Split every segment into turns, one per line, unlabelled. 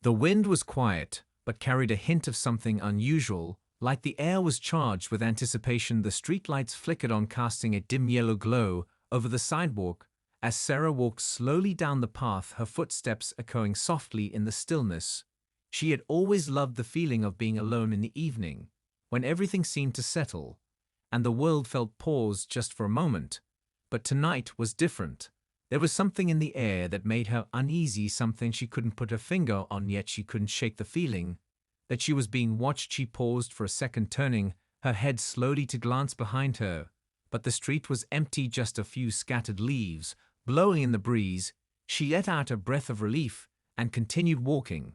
The wind was quiet, but carried a hint of something unusual, like the air was charged with anticipation. The streetlights flickered on, casting a dim yellow glow over the sidewalk as Sarah walked slowly down the path, her footsteps echoing softly in the stillness. She had always loved the feeling of being alone in the evening, when everything seemed to settle, and the world felt paused just for a moment. But tonight was different. There was something in the air that made her uneasy, something she couldn't put her finger on, yet she couldn't shake the feeling that she was being watched. She paused for a second, turning her head slowly to glance behind her. But the street was empty, just a few scattered leaves blowing in the breeze. She let out a breath of relief and continued walking.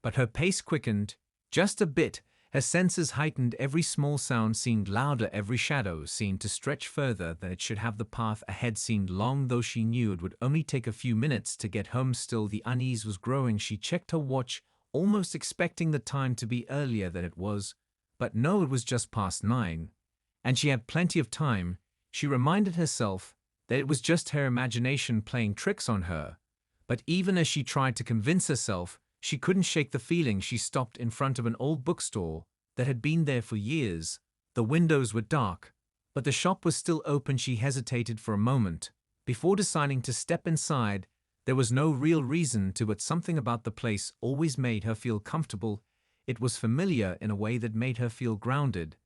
But her pace quickened just a bit, her senses heightened. Every small sound seemed louder, every shadow seemed to stretch further than it should have. The path ahead seemed long, though she knew it would only take a few minutes to get home. Still, the unease was growing. She checked her watch, almost expecting the time to be earlier than it was. But no, it was just past 9. And she had plenty of time. She reminded herself that it was just her imagination playing tricks on her. But even as she tried to convince herself, she couldn't shake the feeling. She stopped in front of an old bookstore that had been there for years. The windows were dark, but the shop was still open. She hesitated for a moment before deciding to step inside. There was no real reason to, but something about the place always made her feel comfortable. It was familiar in a way that made her feel grounded.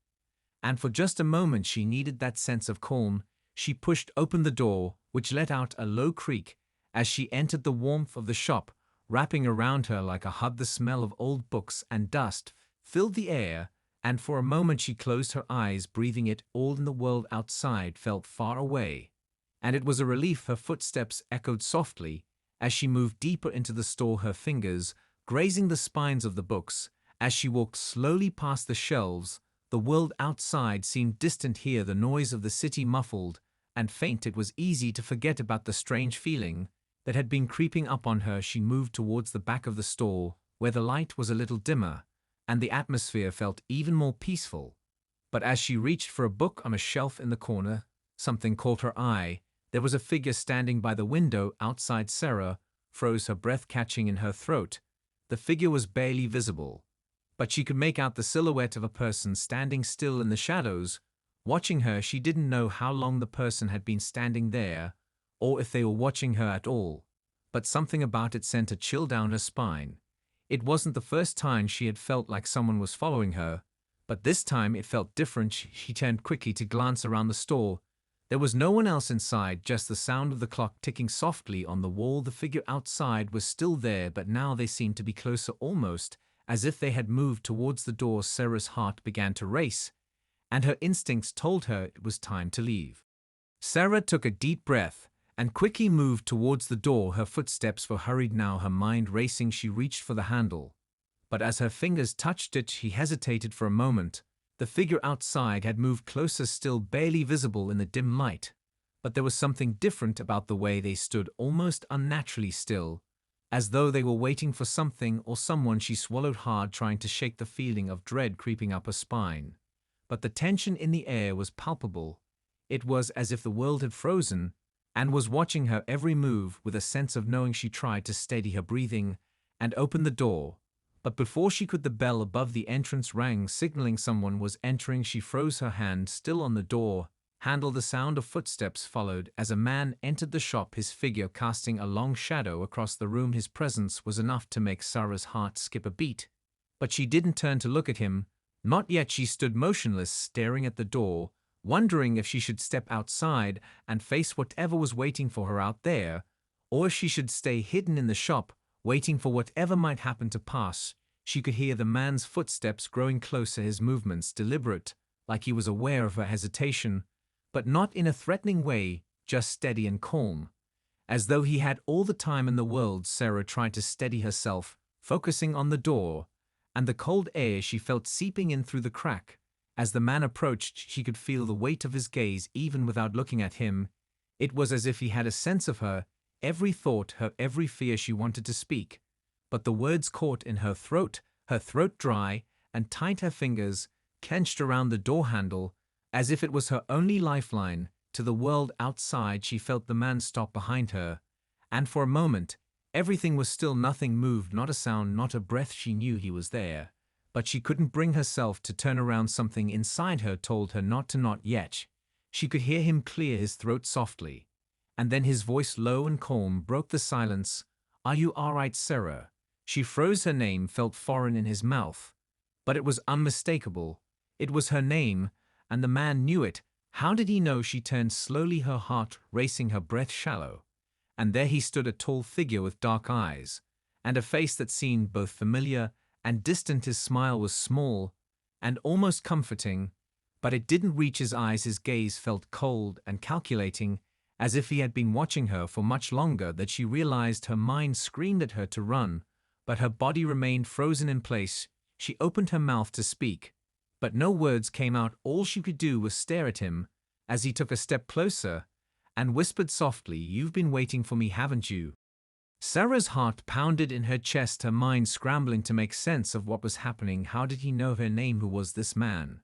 And for just a moment she needed that sense of calm. She pushed open the door, which let out a low creak as she entered. The warmth of the shop, wrapping around her like a hug, the smell of old books and dust filled the air, and for a moment she closed her eyes, breathing it all in. The world outside felt far away, and it was a relief. Her footsteps echoed softly as she moved deeper into the store, her fingers grazing the spines of the books. As she walked slowly past the shelves, the world outside seemed distant here, the noise of the city muffled and faint. It was easy to forget about the strange feeling that had been creeping up on her. She moved towards the back of the store, where the light was a little dimmer, and the atmosphere felt even more peaceful. But as she reached for a book on a shelf in the corner, something caught her eye. There was a figure standing by the window outside. Sarah froze, her breath catching in her throat. The figure was barely visible, but she could make out the silhouette of a person standing still in the shadows, watching her. She didn't know how long the person had been standing there, or if they were watching her at all, but something about it sent a chill down her spine. It wasn't the first time she had felt like someone was following her, but this time it felt different. She turned quickly to glance around the store. There was no one else inside, just the sound of the clock ticking softly on the wall. The figure outside was still there, but now they seemed to be closer, almost as if they had moved towards the door. Sarah's heart began to race, and her instincts told her it was time to leave. Sarah took a deep breath and quickly moved towards the door. Her footsteps were hurried now, her mind racing. She reached for the handle, but as her fingers touched it, she hesitated for a moment. The figure outside had moved closer, still barely visible in the dim light, but there was something different about the way they stood, almost unnaturally still, as though they were waiting for something or someone. She swallowed hard, trying to shake the feeling of dread creeping up her spine. But the tension in the air was palpable. It was as if the world had frozen and was watching her every move with a sense of knowing. She tried to steady her breathing and open the door, but before she could, the bell above the entrance rang, signaling someone was entering. She froze, her hand still on the door handle. The sound of footsteps followed as a man entered the shop, his figure casting a long shadow across the room. His presence was enough to make Sarah's heart skip a beat, but she didn't turn to look at him. Not yet. She stood motionless, staring at the door, wondering if she should step outside and face whatever was waiting for her out there, or if she should stay hidden in the shop, waiting for whatever might happen to pass. She could hear the man's footsteps growing closer, his movements deliberate, like he was aware of her hesitation, but not in a threatening way, just steady and calm, as though he had all the time in the world. Sarah tried to steady herself, focusing on the door and the cold air she felt seeping in through the crack. As the man approached, she could feel the weight of his gaze even without looking at him. It was as if he had a sense of her, every thought, her every fear. She wanted to speak, but the words caught in her throat dry and tight, her fingers clenched around the door handle, as if it was her only lifeline to the world outside. She felt the man stop behind her, and for a moment Everything was still, nothing moved, not a sound, not a breath. She knew he was there, but she couldn't bring herself to turn around. Something inside her told her not to, not yet. She could hear him clear his throat softly, and then his voice, low and calm, broke the silence. "Are you all right, Sarah?" She froze. Her name felt foreign in his mouth, but it was unmistakable. It was her name, and the man knew it. How did he know? She turned slowly, her heart racing, her breath shallow. And there he stood, a tall figure with dark eyes, and a face that seemed both familiar and distant. His smile was small and almost comforting, but it didn't reach his eyes. His gaze felt cold and calculating, as if he had been watching her for much longer than she realized. Her mind screamed at her to run, but her body remained frozen in place. She opened her mouth to speak, but no words came out. All she could do was stare at him as he took a step closer and whispered softly, "You've been waiting for me, haven't you?" Sarah's heart pounded in her chest, her mind scrambling to make sense of what was happening. How did he know her name? Who was this man?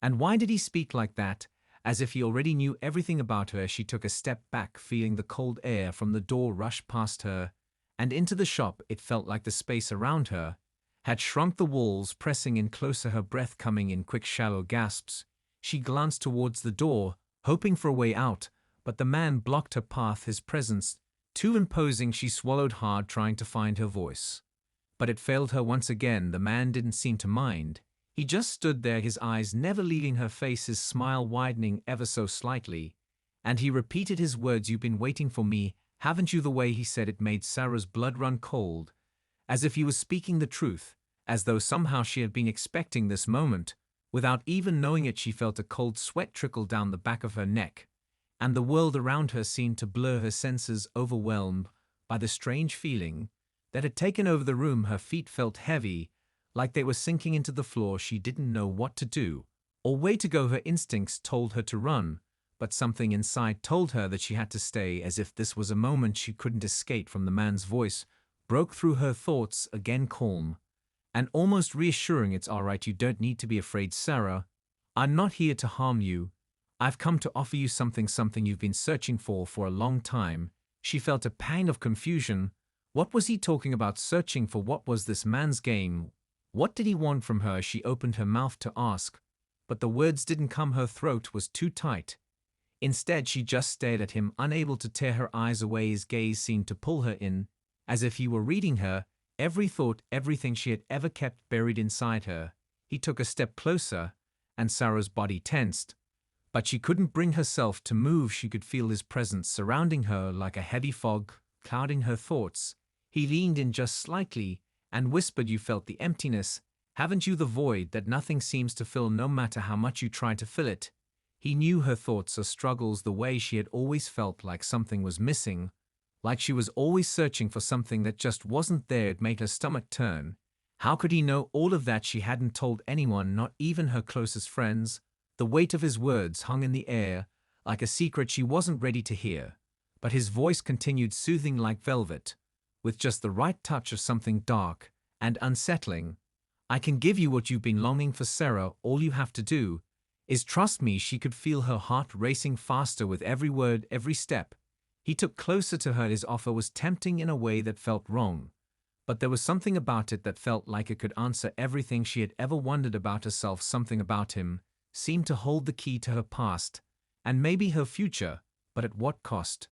And why did he speak like that, as if he already knew everything about her? She took a step back, feeling the cold air from the door rush past her and into the shop. It felt like the space around her had shrunk, the walls pressing in closer, her breath coming in quick, shallow gasps. She glanced towards the door, hoping for a way out, but the man blocked her path, his presence too imposing. She swallowed hard, trying to find her voice, but it failed her once again. The man didn't seem to mind. He just stood there, his eyes never leaving her face, his smile widening ever so slightly, and he repeated his words, "You've been waiting for me, haven't you?" The way he said it made Sarah's blood run cold, as if he was speaking the truth, as though somehow she had been expecting this moment. Without even knowing it, she felt a cold sweat trickle down the back of her neck, and the world around her seemed to blur, her senses overwhelmed by the strange feeling that had taken over the room. Her feet felt heavy, like they were sinking into the floor. She didn't know what to do or where to go. Her instincts told her to run, but something inside told her that she had to stay, as if this was a moment she couldn't escape from. The man's voice broke through her thoughts, again calm and almost reassuring. "It's all right, you don't need to be afraid, Sarah. I'm not here to harm you. I've come to offer you something you've been searching for a long time." She felt a pang of confusion. What was he talking about? Searching for what? Was this man's game? What did he want from her? She opened her mouth to ask, but the words didn't come. Her throat was too tight. Instead, she just stared at him, unable to tear her eyes away. His gaze seemed to pull her in, as if he were reading her every thought, everything she had ever kept buried inside her. He took a step closer, and Sarah's body tensed, but she couldn't bring herself to move. She could feel his presence surrounding her like a heavy fog, clouding her thoughts. He leaned in just slightly and whispered, "You felt the emptiness, haven't you? The void that nothing seems to fill, no matter how much you try to fill it." He knew her thoughts, her struggles, the way she had always felt like something was missing, like she was always searching for something that just wasn't there. It made her stomach turn. How could he know all of that? She hadn't told anyone, not even her closest friends. The weight of his words hung in the air, like a secret she wasn't ready to hear. But his voice continued, soothing like velvet, with just the right touch of something dark and unsettling. "I can give you what you've been longing for, Sarah. All you have to do is trust me." She could feel her heart racing faster with every word, every step. He took closer to her. His offer was tempting in a way that felt wrong, but there was something about it that felt like it could answer everything she had ever wondered about herself. Something about him seemed to hold the key to her past and maybe her future, but at what cost?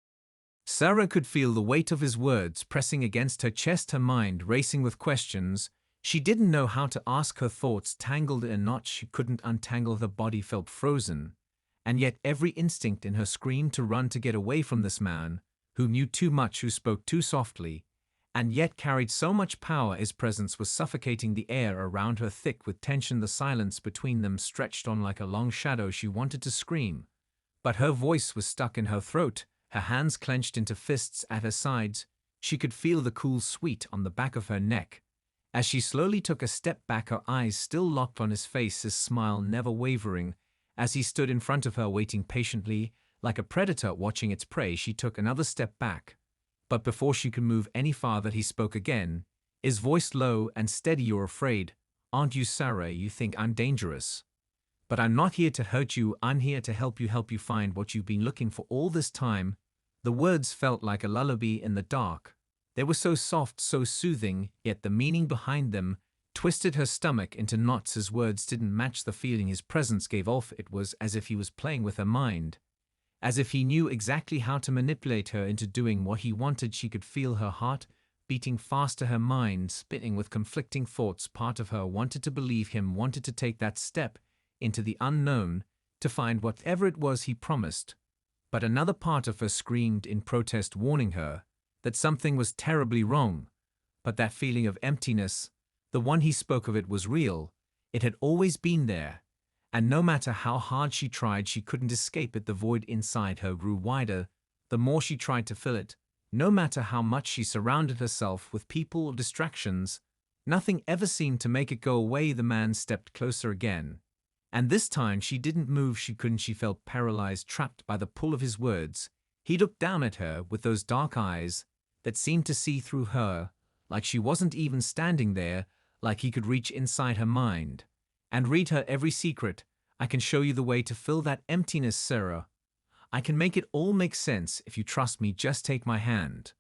Sarah could feel the weight of his words pressing against her chest, her mind racing with questions. She didn't know how to ask, her thoughts tangled in knots she couldn't untangle. Her body felt frozen, and yet every instinct in her screamed to run, to get away from this man who knew too much, who spoke too softly, and yet carried so much power. His presence was suffocating, the air around her thick with tension. The silence between them stretched on like a long shadow. She wanted to scream, but her voice was stuck in her throat, her hands clenched into fists at her sides. She could feel the cool sweat on the back of her neck. As she slowly took a step back, her eyes still locked on his face, his smile never wavering. As he stood in front of her, waiting patiently, like a predator watching its prey, she took another step back. But before she could move any farther, he spoke again, his voice low and steady. "You're afraid, aren't you, Sarah? You think I'm dangerous. But I'm not here to hurt you. I'm here to help you find what you've been looking for all this time." The words felt like a lullaby in the dark, They were so soft, so soothing, yet the meaning behind them twisted her stomach into knots. His words didn't match the feeling his presence gave off. It was as if he was playing with her mind, as if he knew exactly how to manipulate her into doing what he wanted. She could feel her heart beating faster, her mind spinning with conflicting thoughts. Part of her wanted to believe him, wanted to take that step into the unknown, to find whatever it was he promised. But another part of her screamed in protest, warning her that something was terribly wrong. But that feeling of emptiness, the one he spoke of, it was real. It had always been there. And no matter how hard she tried, she couldn't escape it. The void inside her grew wider the more she tried to fill it. No matter how much she surrounded herself with people or distractions, nothing ever seemed to make it go away. The man stepped closer again. And this time she didn't move. She couldn't. She felt paralyzed, trapped by the pull of his words. He looked down at her with those dark eyes that seemed to see through her, like she wasn't even standing there, like he could reach inside her mind and read her every secret. I can show you the way to fill that emptiness, Sarah. I can make it all make sense if you trust me. Just take my hand,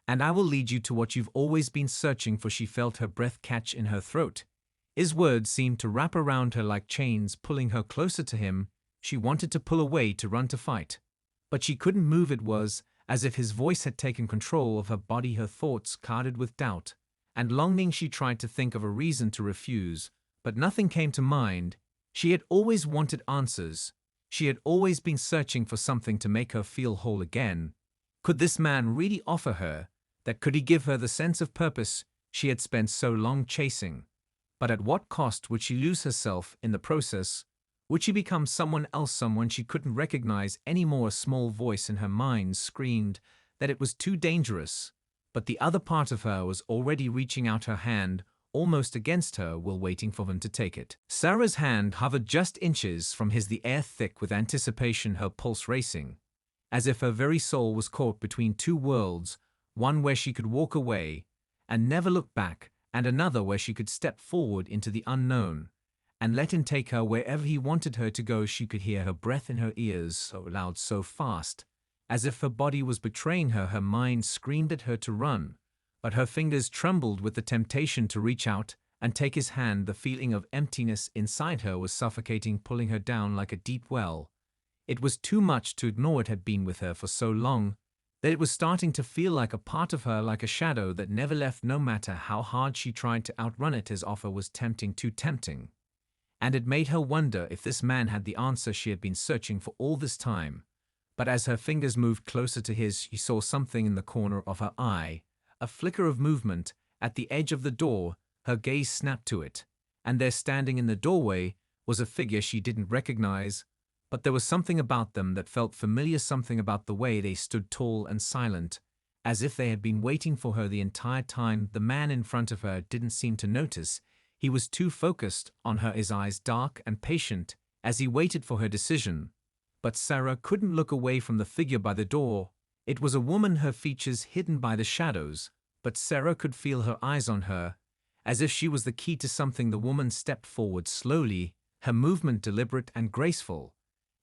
and I will lead you to what you've always been searching for. She felt her breath catch in her throat. His words seemed to wrap around her like chains, pulling her closer to him. She wanted to pull away, to run, to fight, but she couldn't move. It was as if his voice had taken control of her body, her thoughts clouded with doubt and longing. She tried to think of a reason to refuse, but nothing came to mind. She had always wanted answers. She had always been searching for something to make her feel whole again. Could this man really offer her that? Could he give her the sense of purpose she had spent so long chasing? But at what cost? Would she lose herself in the process? Would she become someone else, someone she couldn't recognize anymore? A small voice in her mind screamed that it was too dangerous, but the other part of her was already reaching out, her hand almost against her, while waiting for him to take it. Sarah's hand hovered just inches from his, the air thick with anticipation, her pulse racing, as if her very soul was caught between two worlds, one where she could walk away and never look back, and another where she could step forward into the unknown and let him take her wherever he wanted her to go. She could hear her breath in her ears, so loud, so fast, as if her body was betraying her. Her mind screamed at her to run, but her fingers trembled with the temptation to reach out and take his hand. The feeling of emptiness inside her was suffocating, pulling her down like a deep well. It was too much to ignore. It had been with her for so long that it was starting to feel like a part of her, like a shadow that never left. No matter how hard she tried to outrun it, his offer was tempting, too tempting. And it made her wonder if this man had the answer she had been searching for all this time. But as her fingers moved closer to his, she saw something in the corner of her eye, a flicker of movement at the edge of the door. Her gaze snapped to it, and there, standing in the doorway, was a figure she didn't recognize. But there was something about them that felt familiar, something about the way they stood, tall and silent, as if they had been waiting for her the entire time. The man in front of her didn't seem to notice. He was too focused on her, his eyes dark and patient as he waited for her decision. But Sarah couldn't look away from the figure by the door. It was a woman, her features hidden by the shadows, but Sarah could feel her eyes on her, as if she was the key to something. The woman stepped forward slowly, her movement deliberate and graceful,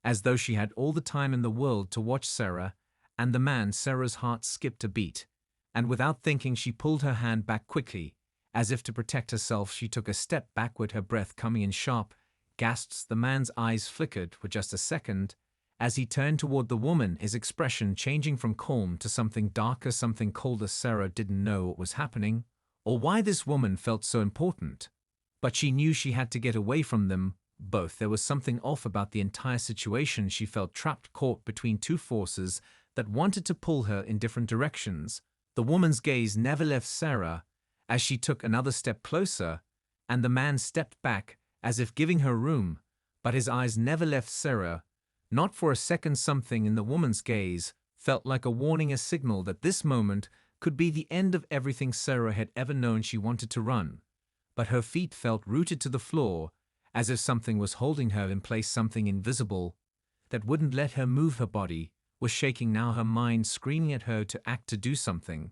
as though she had all the time in the world to watch Sarah and the man. Sarah's heart skipped a beat, and without thinking she pulled her hand back quickly. As if to protect herself, she took a step backward, her breath coming in sharp gasps. The man's eyes flickered for just a second as he turned toward the woman, his expression changing from calm to something darker, something colder. Sarah didn't know what was happening or why this woman felt so important, but she knew she had to get away from them both. There was something off about the entire situation. She felt trapped, caught between two forces that wanted to pull her in different directions. The woman's gaze never left Sarah as she took another step closer, and the man stepped back as if giving her room, but his eyes never left Sarah. Not for a second. Something in the woman's gaze felt like a warning, a signal that this moment could be the end of everything Sarah had ever known. She wanted to run, but her feet felt rooted to the floor, as if something was holding her in place, something invisible that wouldn't let her move. Her body was shaking now, her mind screaming at her to act, to do something,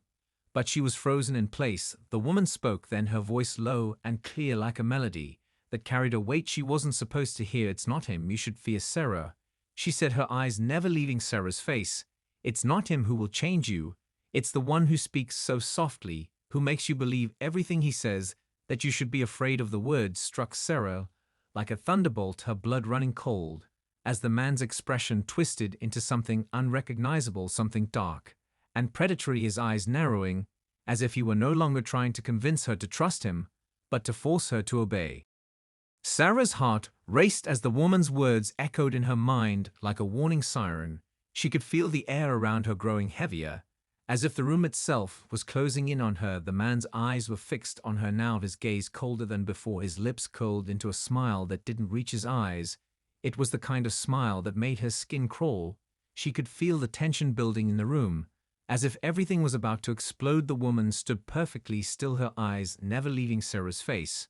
but she was frozen in place. The woman spoke then, her voice low and clear like a melody that carried a weight she wasn't supposed to hear. "It's not him you should fear, Sarah," she said, her eyes never leaving Sarah's face. "It's not him who will change you. It's the one who speaks so softly, who makes you believe everything he says, that you should be afraid of the words struck Sarah like a thunderbolt, her blood running cold, as the man's expression twisted into something unrecognizable, something dark and predatory, his eyes narrowing, as if he were no longer trying to convince her to trust him, but to force her to obey. Sarah's heart raced as the woman's words echoed in her mind like a warning siren. She could feel the air around her growing heavier, as if the room itself was closing in on her. The man's eyes were fixed on her now, his gaze colder than before, his lips curled into a smile that didn't reach his eyes. It was the kind of smile that made her skin crawl. She could feel the tension building in the room, as if everything was about to explode. The woman stood perfectly still, her eyes never leaving Sarah's face.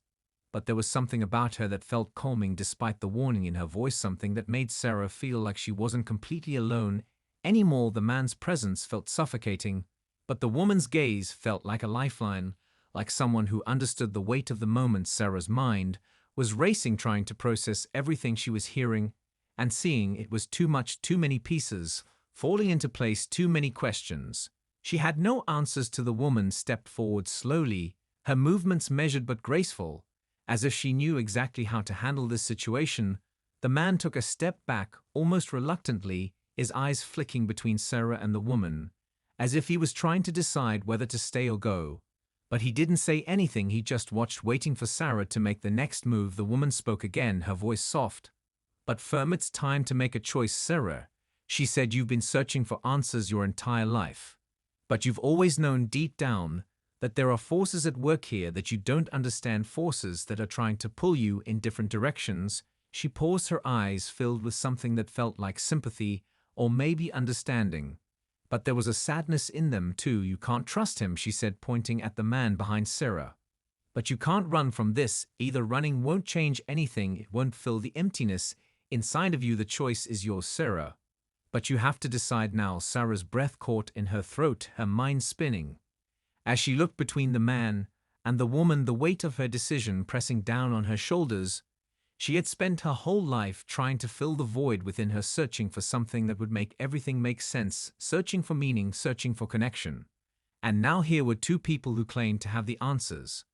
But there was something about her that felt calming despite the warning in her voice, something that made Sarah feel like she wasn't completely alone anymore. The man's presence felt suffocating, but the woman's gaze felt like a lifeline, like someone who understood the weight of the moment. Sarah's mind was racing, trying to process everything she was hearing and seeing. It was too much, too many pieces falling into place, too many questions. She had no answers. The woman stepped forward slowly, her movements measured but graceful, as if she knew exactly how to handle this situation. The man took a step back, almost reluctantly, his eyes flicking between Sarah and the woman, as if he was trying to decide whether to stay or go. But he didn't say anything, he just watched, waiting for Sarah to make the next move. The woman spoke again, her voice soft but firm. "It's time to make a choice, Sarah," she said. "You've been searching for answers your entire life. But you've always known deep down that there are forces at work here that you don't understand, forces that are trying to pull you in different directions." She paused, her eyes filled with something that felt like sympathy or maybe understanding. But there was a sadness in them too. "You can't trust him," she said, pointing at the man behind Sarah. "But you can't run from this either. Running won't change anything, it won't fill the emptiness inside of you. The choice is yours, Sarah. But you have to decide now." Sarah's breath caught in her throat, her mind spinning. As she looked between the man and the woman, the weight of her decision pressing down on her shoulders. She had spent her whole life trying to fill the void within her, searching for something that would make everything make sense, searching for meaning, searching for connection. And now here were two people who claimed to have the answers.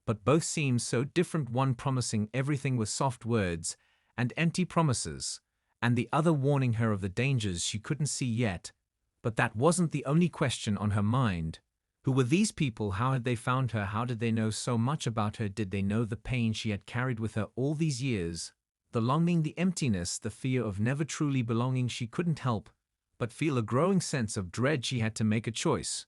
But both seemed so different, one promising everything with soft words and empty promises, and the other warning her of the dangers she couldn't see yet. But that wasn't the only question on her mind. Who were these people? How had they found her? How did they know so much about her? Did they know the pain she had carried with her all these years? The longing, the emptiness, the fear of never truly belonging. She couldn't help but feel a growing sense of dread. She had to make a choice.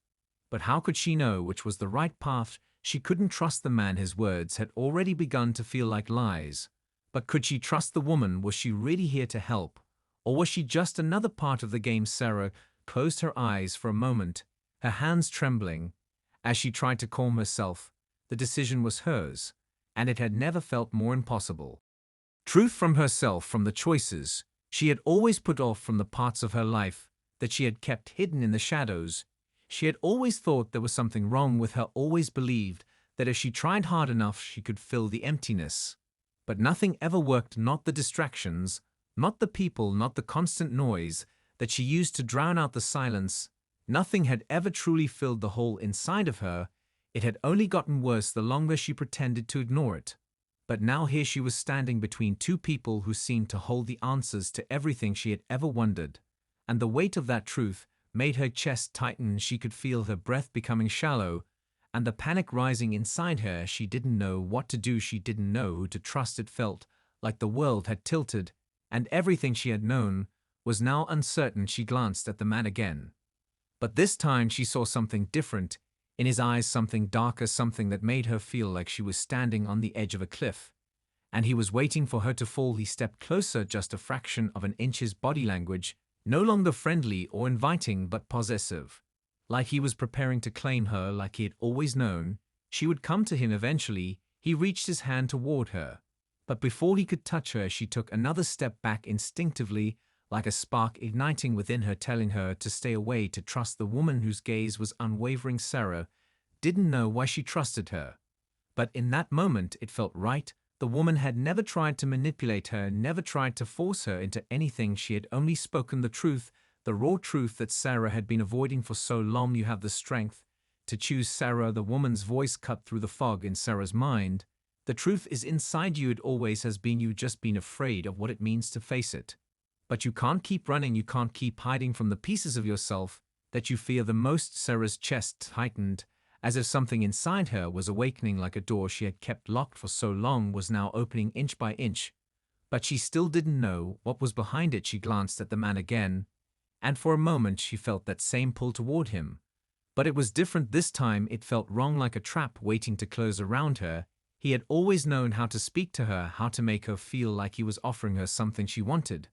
But how could she know which was the right path? She couldn't trust the man. His words had already begun to feel like lies. But could she trust the woman? Was she really here to help? Or was she just another part of the game? Sarah closed her eyes for a moment, her hands trembling. As she tried to calm herself, the decision was hers, and it had never felt more impossible. Truth from herself, from the choices she had always put off, from the parts of her life that she had kept hidden in the shadows. She had always thought there was something wrong with her, always believed that if she tried hard enough she could fill the emptiness. But nothing ever worked, not the distractions, not the people, not the constant noise that she used to drown out the silence. Nothing had ever truly filled the hole inside of her. It had only gotten worse the longer she pretended to ignore it. But now here she was standing between two people who seemed to hold the answers to everything she had ever wondered. And the weight of that truth made her chest tighten. She could feel her breath becoming shallow, and the panic rising inside her. She didn't know what to do. She didn't know who to trust. It felt like the world had tilted, and everything she had known was now uncertain. She glanced at the man again. But this time she saw something different in his eyes, something darker, something that made her feel like she was standing on the edge of a cliff. And he was waiting for her to fall. He stepped closer, just a fraction of an inch, his body language no longer friendly or inviting but possessive. Like he was preparing to claim her, like he had always known she would come to him eventually. He reached his hand toward her. But before he could touch her, she took another step back instinctively, like a spark igniting within her, telling her to stay away, to trust the woman whose gaze was unwavering. Sarah didn't know why she trusted her. But in that moment it felt right. The woman had never tried to manipulate her, never tried to force her into anything. She had only spoken the truth, the raw truth that Sarah had been avoiding for so long. You have the strength to choose Sarah. The woman's voice cut through the fog in Sarah's mind. The truth is inside you. It always has been. You've just been afraid of what it means to face it. But you can't keep running. You can't keep hiding from the pieces of yourself that you fear the most. Sarah's chest tightened, as if something inside her was awakening, like a door she had kept locked for so long was now opening inch by inch. But she still didn't know what was behind it. She glanced at the man again, and for a moment she felt that same pull toward him. But it was different this time. It felt wrong, like a trap waiting to close around her. He had always known how to speak to her, how to make her feel like he was offering her something she wanted.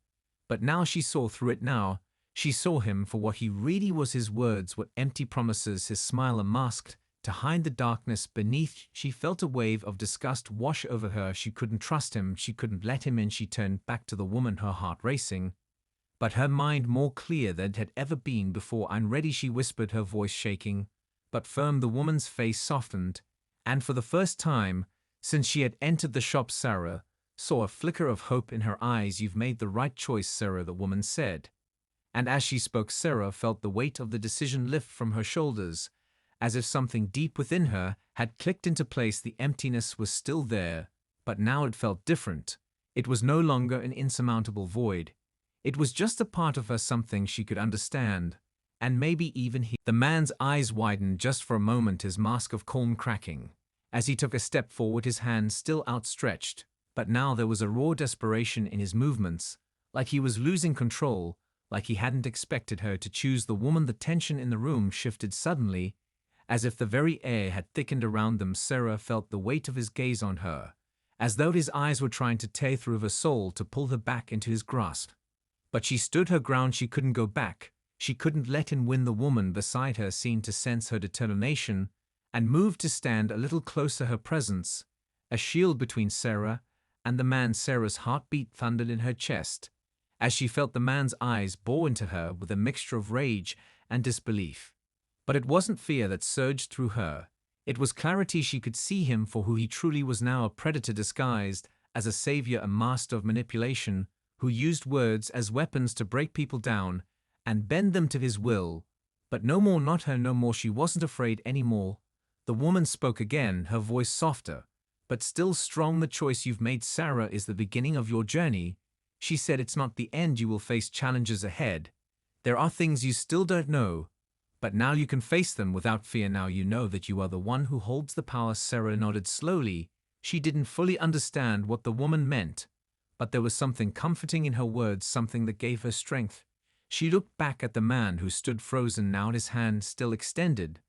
But now she saw through it. Now she saw him for what he really was. His words were empty promises, his smile a mask to hide the darkness beneath. She felt a wave of disgust wash over her. She couldn't trust him. She couldn't let him in. She turned back to the woman, her heart racing, but her mind more clear than it had ever been before. "I'm ready," she whispered, her voice shaking but firm. The woman's face softened, and for the first time since she had entered the shop, Sarah saw a flicker of hope in her eyes. "You've made the right choice, Sarah," the woman said. And as she spoke, Sarah felt the weight of the decision lift from her shoulders, as if something deep within her had clicked into place. The emptiness was still there, but now it felt different. It was no longer an insurmountable void. It was just a part of her, something she could understand, and maybe even he. The man's eyes widened just for a moment, his mask of calm cracking, as he took a step forward, his hand still outstretched. But now there was a raw desperation in his movements, like he was losing control, like he hadn't expected her to choose the woman. The tension in the room shifted suddenly, as if the very air had thickened around them. Sarah felt the weight of his gaze on her, as though his eyes were trying to tear through her soul, to pull her back into his grasp. But she stood her ground. She couldn't go back. She couldn't let him win. The woman beside her seemed to sense her determination and moved to stand a little closer, her presence a shield between Sarah and the man. Sarah's heartbeat thundered in her chest as she felt the man's eyes bore into her with a mixture of rage and disbelief. But it wasn't fear that surged through her. It was clarity. She could see him for who he truly was now, a predator disguised as a savior, a master of manipulation, who used words as weapons to break people down and bend them to his will. But no more, not her, no more. She wasn't afraid anymore. The woman spoke again, her voice softer, but still strong. "The choice you've made, Sarah, is the beginning of your journey," she said. "It's not the end. You will face challenges ahead. There are things you still don't know, but now you can face them without fear. Now you know that you are the one who holds the power." Sarah nodded slowly. She didn't fully understand what the woman meant, but there was something comforting in her words, something that gave her strength. She looked back at the man who stood frozen now, his hand still extended,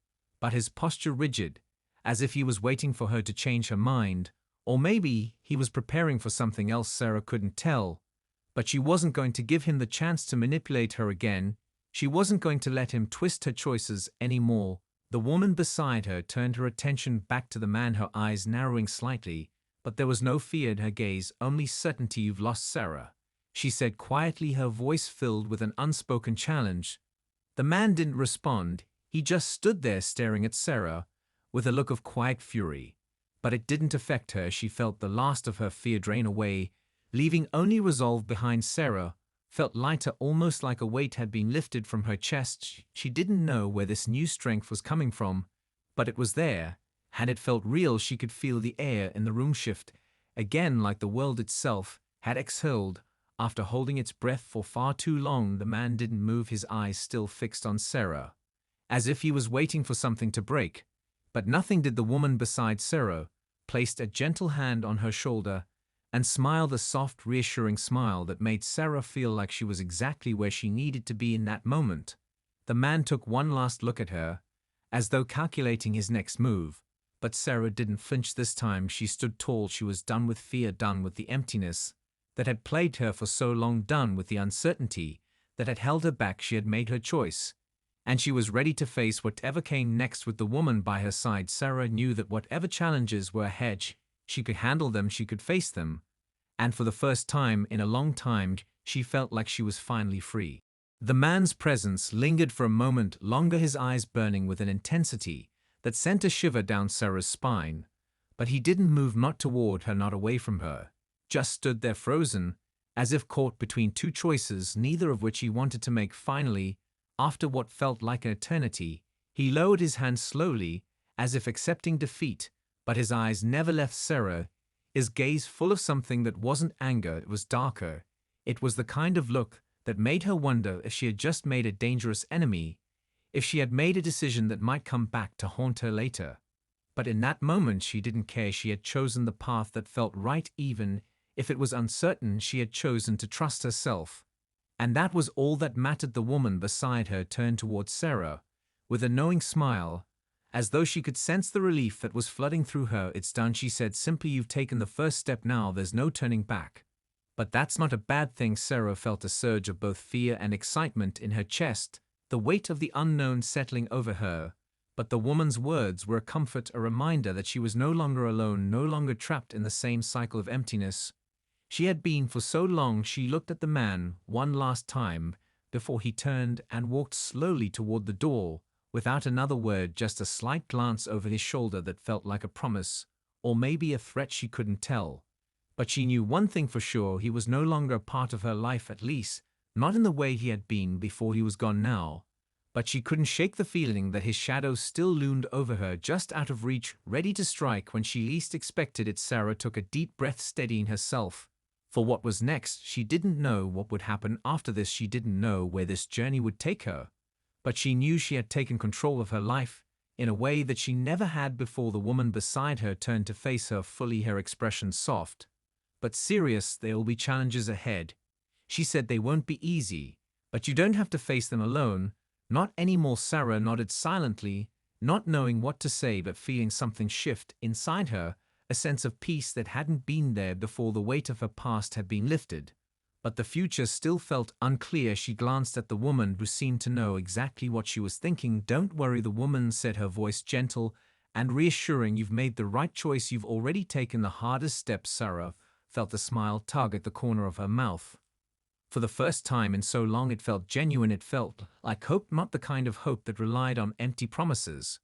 but his posture rigid, as if he was waiting for her to change her mind, or maybe he was preparing for something else. Sarah couldn't tell, but she wasn't going to give him the chance to manipulate her again. She wasn't going to let him twist her choices anymore. The woman beside her turned her attention back to the man, her eyes narrowing slightly, but there was no fear in her gaze, only certainty. "You've lost, Sarah," she said quietly, her voice filled with an unspoken challenge. The man didn't respond. He just stood there staring at Sarah with a look of quiet fury. But it didn't affect her. She felt the last of her fear drain away, leaving only resolve behind. Sarah felt lighter, almost like a weight had been lifted from her chest. She didn't know where this new strength was coming from, but it was there, and it felt real. She could feel the air in the room shift again, like the world itself had exhaled after holding its breath for far too long. The man didn't move, his eyes still fixed on Sarah, as if he was waiting for something to break. But nothing did. The woman beside Sarah placed a gentle hand on her shoulder and smiled, a soft, reassuring smile that made Sarah feel like she was exactly where she needed to be in that moment. The man took one last look at her, as though calculating his next move, but Sarah didn't flinch this time. She stood tall. She was done with fear, done with the emptiness that had plagued her for so long, done with the uncertainty that had held her back. She had made her choice, and she was ready to face whatever came next. With the woman by her side, Sarah knew that whatever challenges were ahead, she could handle them, she could face them, and for the first time in a long time, she felt like she was finally free. The man's presence lingered for a moment longer, his eyes burning with an intensity that sent a shiver down Sarah's spine, but he didn't move, not toward her, not away from her, just stood there frozen, as if caught between two choices, neither of which he wanted to make. Finally, after what felt like an eternity, he lowered his hand slowly, as if accepting defeat, but his eyes never left Sarah, his gaze full of something that wasn't anger. It was darker. It was the kind of look that made her wonder if she had just made a dangerous enemy, if she had made a decision that might come back to haunt her later. But in that moment she didn't care. She had chosen the path that felt right, even if it was uncertain. She had chosen to trust herself. And that was all that mattered. The woman beside her turned towards Sarah, with a knowing smile, as though she could sense the relief that was flooding through her. "It's done," she said simply. "You've taken the first step now. There's no turning back." But that's not a bad thing. Sarah felt a surge of both fear and excitement in her chest, the weight of the unknown settling over her. But the woman's words were a comfort, a reminder that she was no longer alone, no longer trapped in the same cycle of emptiness she had been for so long. She looked at the man one last time before he turned and walked slowly toward the door, without another word, just a slight glance over his shoulder that felt like a promise, or maybe a threat. She couldn't tell. But she knew one thing for sure: he was no longer a part of her life, at least not in the way he had been before he was gone now. But she couldn't shake the feeling that his shadow still loomed over her, just out of reach, ready to strike when she least expected it. Sarah took a deep breath, steadying herself for what was next. She didn't know what would happen after this. She didn't know where this journey would take her. But she knew she had taken control of her life in a way that she never had before. The woman beside her turned to face her fully, her expression soft but serious. "There will be challenges ahead," she said. "They won't be easy, but you don't have to face them alone." "Not anymore." Sarah nodded silently, not knowing what to say but feeling something shift inside her, a sense of peace that hadn't been there before. The weight of her past had been lifted, but the future still felt unclear. She glanced at the woman, who seemed to know exactly what she was thinking. "Don't worry," the woman said, her voice gentle and reassuring. "You've made the right choice. You've already taken the hardest steps." Sarah felt a smile tug at the corner of her mouth. For the first time in so long it felt genuine. It felt like hope, not the kind of hope that relied on empty promises,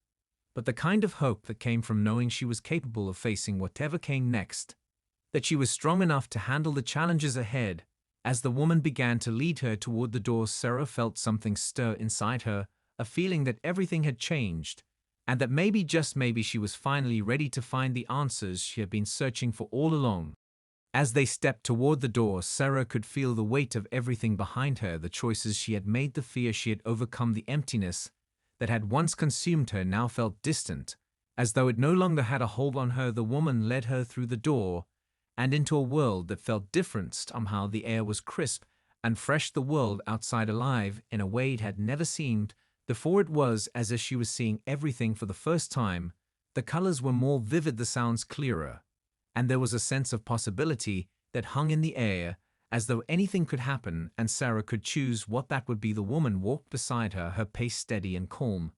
but the kind of hope that came from knowing she was capable of facing whatever came next, that she was strong enough to handle the challenges ahead. As the woman began to lead her toward the door, Sarah felt something stir inside her, a feeling that everything had changed, and that maybe, just maybe, she was finally ready to find the answers she had been searching for all along. As they stepped toward the door, Sarah could feel the weight of everything behind her: the choices she had made, the fear she had overcome, the emptiness that had once consumed her now felt distant, as though it no longer had a hold on her. The woman led her through the door and into a world that felt different. Somehow the air was crisp and fresh, the world outside alive in a way it had never seemed before. It was as if she was seeing everything for the first time. The colors were more vivid, the sounds clearer, and there was a sense of possibility that hung in the air, as though anything could happen and Sarah could choose what that would be. The woman walked beside her, her pace steady and calm.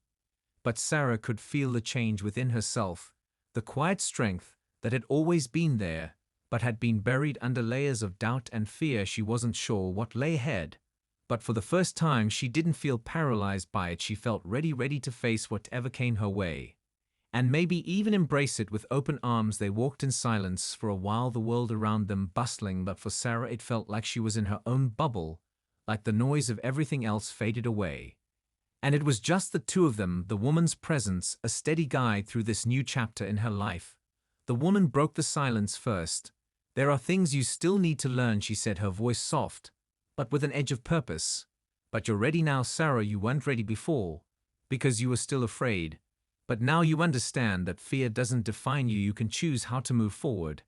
But Sarah could feel the change within herself, the quiet strength that had always been there, but had been buried under layers of doubt and fear. She wasn't sure what lay ahead, but for the first time she didn't feel paralyzed by it. She felt ready to face whatever came her way, and maybe even embrace it with open arms. They walked in silence for a while, the world around them bustling, but for Sarah it felt like she was in her own bubble, like the noise of everything else faded away. And it was just the two of them, the woman's presence, a steady guide through this new chapter in her life. The woman broke the silence first. "There are things you still need to learn," she said, her voice soft, but with an edge of purpose. "But you're ready now, Sarah. You weren't ready before, because you were still afraid. But now you understand that fear doesn't define you. You can choose how to move forward.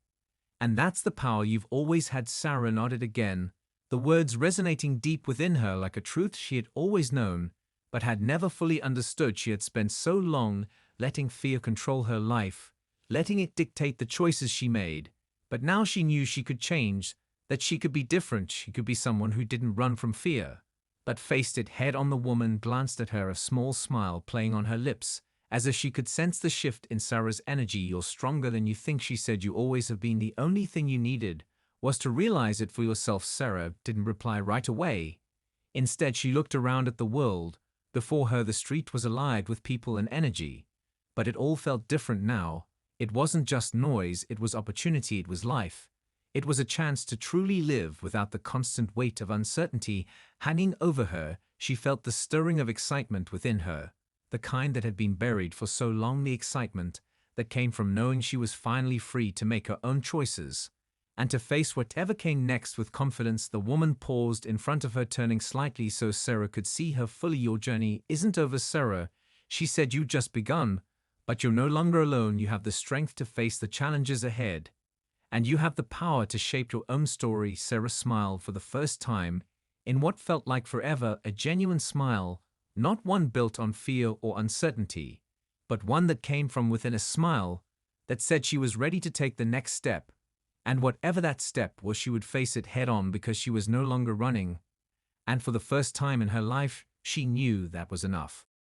And that's the power you've always had." Sarah nodded again, the words resonating deep within her like a truth she had always known, but had never fully understood. She had spent so long letting fear control her life, letting it dictate the choices she made. But now she knew she could change, that she could be different. She could be someone who didn't run from fear, but faced it head on. The woman glanced at her, a small smile playing on her lips, as if she could sense the shift in Sarah's energy. "You're stronger than you think," she said. "You always have been. The only thing you needed was to realize it for yourself." Sarah didn't reply right away. Instead, she looked around at the world. Before her, the street was alive with people and energy. But it all felt different now. It wasn't just noise, it was opportunity, it was life. It was a chance to truly live without the constant weight of uncertainty hanging over her. She felt the stirring of excitement within her, the kind that had been buried for so long, the excitement that came from knowing she was finally free to make her own choices and to face whatever came next with confidence. The woman paused in front of her, turning slightly so Sarah could see her fully. "Your journey isn't over, Sarah," she said. "You just begun, but you're no longer alone. You have the strength to face the challenges ahead, and you have the power to shape your own story." Sarah smiled for the first time in what felt like forever, a genuine smile, not one built on fear or uncertainty, but one that came from within, a smile that said she was ready to take the next step. And whatever that step was, she would face it head on because she was no longer running. And for the first time in her life, she knew that was enough.